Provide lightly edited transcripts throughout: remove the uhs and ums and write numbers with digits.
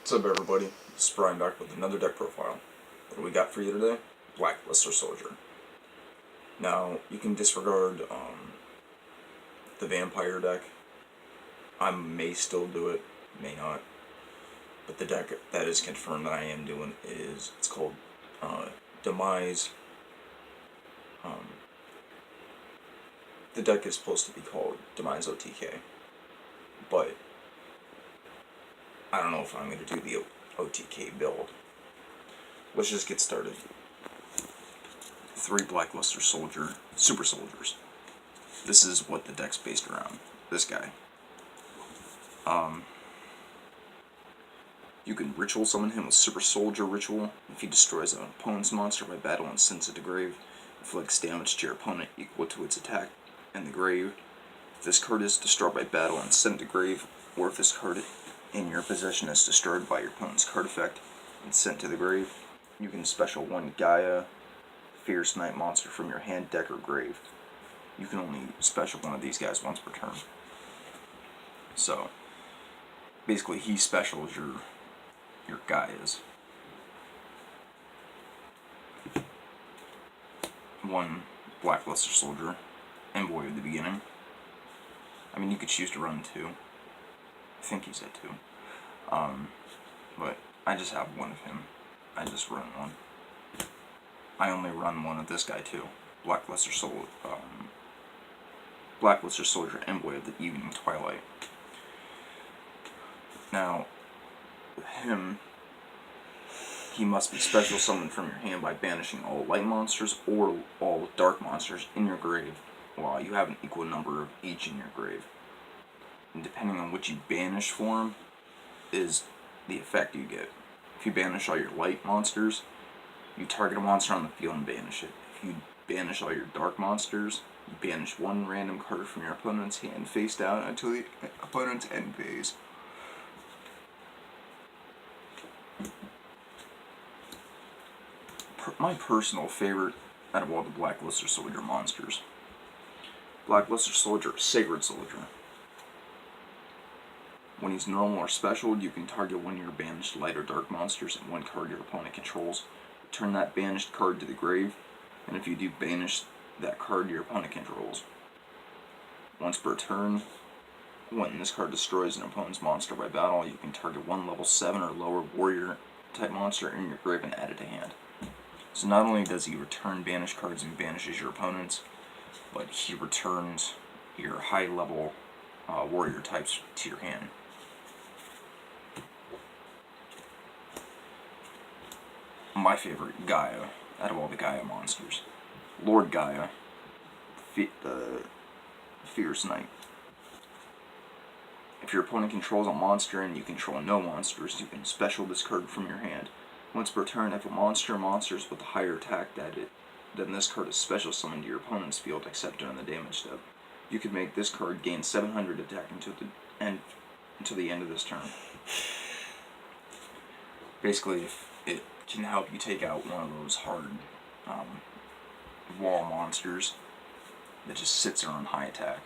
What's up, everybody? This is Brian back with another deck profile. What do we got for you today? Blackluster Soldier. Now, you can disregard the Vampire deck. I may still do it, may not. But the deck that is confirmed that I am doing it's called Demise. The deck is supposed to be called Demise OTK. But I don't know if I'm going to do the OTK build. Let's just get started. 3 Blackluster Soldier Super Soldiers. This is what the deck's based around. This guy. You can ritual summon him with Super Soldier Ritual. If he destroys an opponent's monster by battle and sends it to grave, inflicts damage to your opponent equal to its attack in the grave. If this card is destroyed by battle and sent to grave, or if this card in your possession is destroyed by your opponent's card effect and sent to the grave, you can special one Gaia, Fierce Knight monster from your hand, deck, or grave. You can only special one of these guys once per turn. So, basically he specials your Gaias. One Blackluster Soldier, Envoy at the beginning. I mean, you could choose to run 2. I think he's at 2. But I just have one of him. I just run one. I only run one of this guy too. Blackluster Soldier, Envoy of the Evening Twilight. Now, with him, he must be special summoned from your hand by banishing all light monsters or all dark monsters in your grave, while you have an equal number of each in your grave. And depending on what you banish for him, is the effect you get. If you banish all your light monsters, you target a monster on the field and banish it. If you banish all your dark monsters, you banish one random card from your opponent's hand face down until the opponent's end phase. My personal favorite out of all the Blackluster Soldier monsters. Blackluster Soldier, Sacred Soldier. When he's normal or special, you can target one of your banished light or dark monsters and one card your opponent controls. Return that banished card to the grave, and if you do banish that card your opponent controls. Once per turn, when this card destroys an opponent's monster by battle, you can target one level 7 or lower warrior type monster in your grave and add it to hand. So not only does he return banished cards and banishes your opponents, but he returns your high level warrior types to your hand. My favorite Gaia out of all the Gaia monsters. Lord Gaia, the Fierce Knight. If your opponent controls a monster and you control no monsters, you can special this card from your hand. Once per turn, if a monster or monsters with a higher attack then this card is special summoned to your opponent's field except during the damage step. You can make this card gain 700 attack until the end of this turn. Basically, it can help you take out one of those hard wall monsters that just sits there on high attack.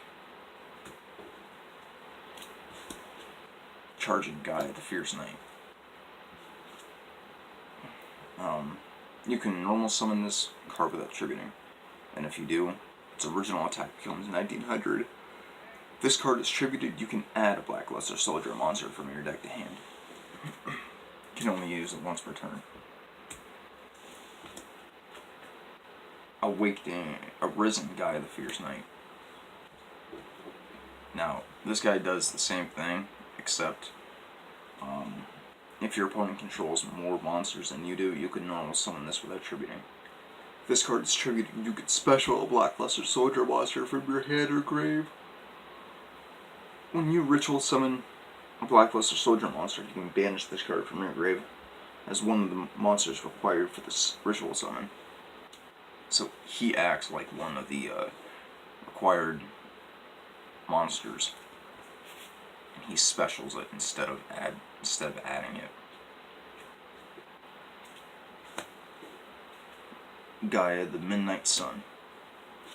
Charging Gaia, the Fierce Knight. You can normal summon this card without tributing, and if you do, its original attack becomes 1900. If this card is tributed, you can add a Blackluster Soldier monster from your deck to hand. You can only use it once per turn. Arisen Gaia, the Fierce Knight. Now, this guy does the same thing, except if your opponent controls more monsters than you do, you can normal summon this without tributing. If this card is tributed, you can special a Blackluster Soldier monster from your hand or grave. When you ritual summon a Blackluster Soldier monster, you can banish this card from your grave as one of the monsters required for this ritual summon. So he acts like one of the required monsters. He specials it instead of adding it. Gaia, the Midnight Sun.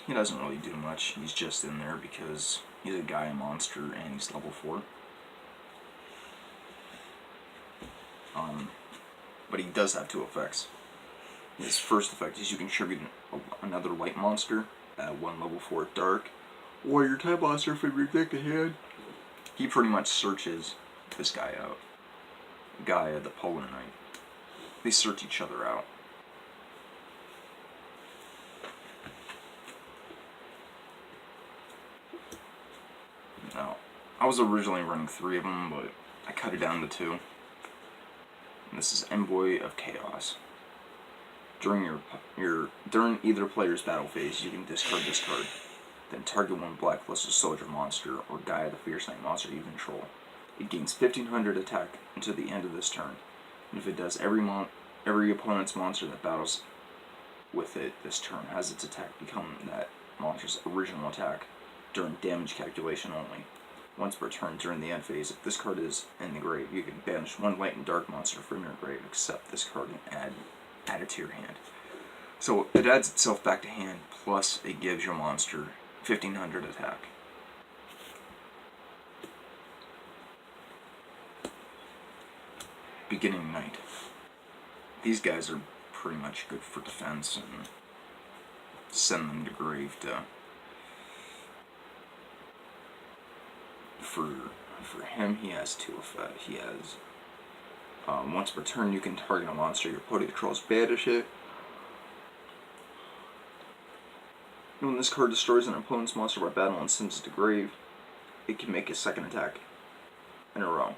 He doesn't really do much. He's just in there because he's a Gaia monster and he's level 4. But he does have two effects. His first effect is you can tribute another light monster at 1 level 4 dark, or your type monster from your deck to hand. He pretty much searches this guy out. Gaia, the Polar Knight. They search each other out. Now, I was originally running 3 of them, but I cut it down to 2. And this is Envoy of Chaos. During during either player's battle phase, you can discard this card. Then target 1 Blackluster Soldier monster or Gaia the Fierce Knight monster you control. It gains 1500 attack until the end of this turn. And if it does, every opponent's monster that battles with it this turn has its attack become that monster's original attack during damage calculation only. Once per turn during the end phase, if this card is in the grave, you can banish 1 light and dark monster from your grave, except this card and add it to your hand. So it adds itself back to hand, plus it gives your monster 1500 attack. Beginning Knight. These guys are pretty much good for defense, and send them to grave to... For him, he has 2 effects. He has... once per turn, you can target a monster your opponent controls, banish it. When this card destroys an opponent's monster by battle and sends it to grave, it can make a second attack in a row.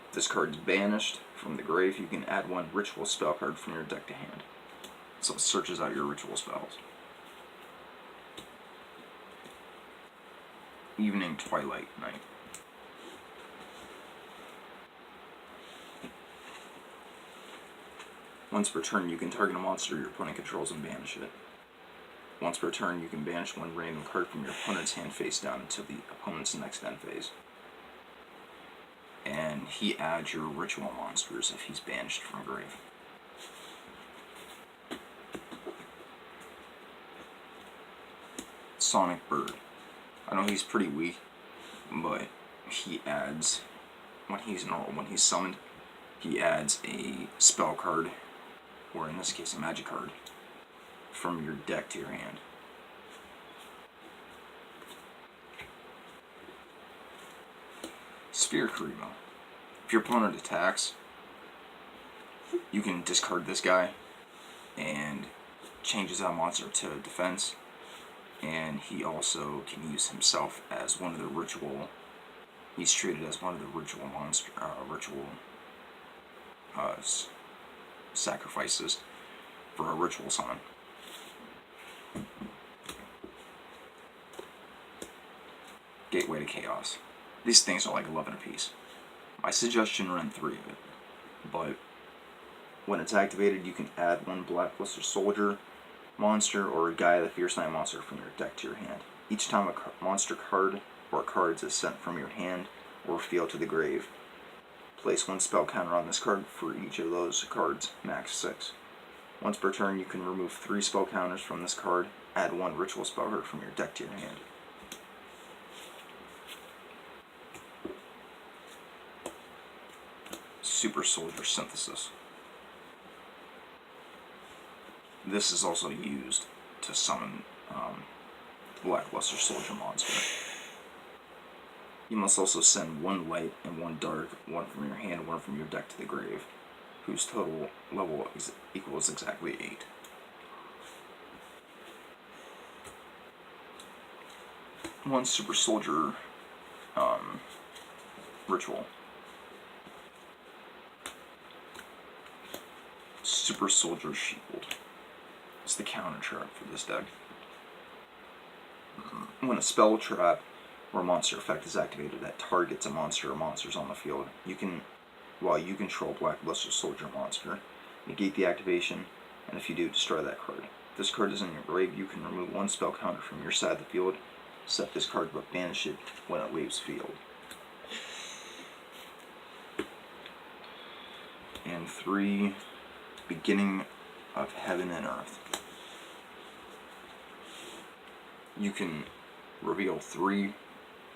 If this card is banished from the grave, you can add 1 ritual spell card from your deck to hand. So it searches out your ritual spells. Evening Twilight Knight. Once per turn, you can target a monster your opponent controls and banish it. Once per turn, you can banish 1 random card from your opponent's hand face down until the opponent's next end phase. And he adds your ritual monsters if he's banished from grave. Sonic Bird. I know he's pretty weak, but he adds, when he's summoned, he adds a spell card, or in this case a magic card, from your deck to your hand. Sphere Karibo. If your opponent attacks, you can discard this guy and changes that monster to defense, and he also can use himself as one of the ritual. He's treated as one of the ritual sacrifices for a ritual summon. Gateway to Chaos. These things are like 11 apiece. My suggestion, run 3 of it, but when it's activated, you can add 1 Blackluster Soldier monster or a Gaia the Fierce Knight monster from your deck to your hand. Each time a monster card or cards is sent from your hand or field to the grave, place 1 spell counter on this card for each of those cards, max 6. Once per turn, you can remove 3 spell counters from this card, add 1 ritual spell card from your deck to your hand. Super Soldier Synthesis. This is also used to summon Blackluster Soldier monster. You must also send 1 light and 1 dark, 1 from your hand, 1 from your deck to the grave, whose total level equals exactly 8. One Super Soldier ritual. Super Soldier Shield. It's the counter trap for this deck. When a spell, trap, or monster effect is activated that targets a monster or monsters on the field, you can, while you control Blackluster Soldier monster, negate the activation, and if you do, destroy that card. If this card is in your grave, you can remove 1 spell counter from your side of the field, set this card but banish it when it leaves field. And 3, Beginning of Heaven and Earth. You can reveal 3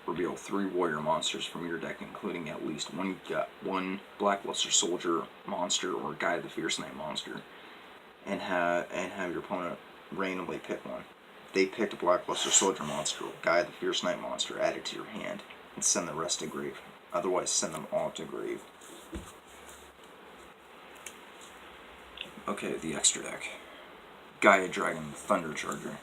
reveal 3 warrior monsters from your deck, including at least one Blackluster Soldier monster or Guy the Fierce Knight monster, and have your opponent randomly pick one. If they picked a Blackluster Soldier monster or Guy the Fierce Knight monster, add it to your hand and send the rest to grave. Otherwise, send them all to grave. Okay, the extra deck. Gaia Dragon Thunder Charger.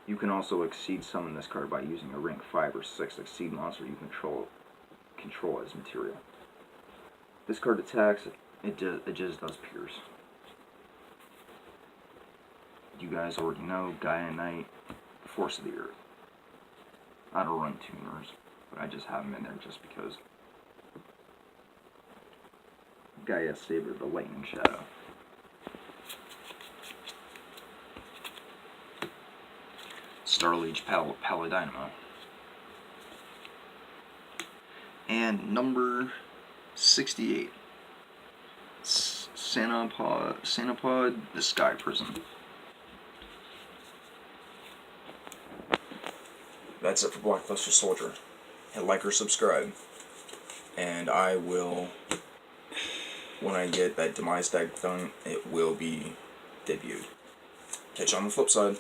You can also exceed summon this card by using a rank 5 or 6 exceed monster you control as material. This card attacks, it just does pierce. You guys already know Gaia Knight, Force of the Earth. I don't run tuners, but I just have them in there just because. Gaia Saber, the Lightning Shadow. Starliege Paladynamo. And number 68. Sanapod, the Sky Prism. That's it for Blackluster Soldier. Hit like or subscribe. And I will, when I get that Demise deck done, it will be debuted. Catch you on the flip side.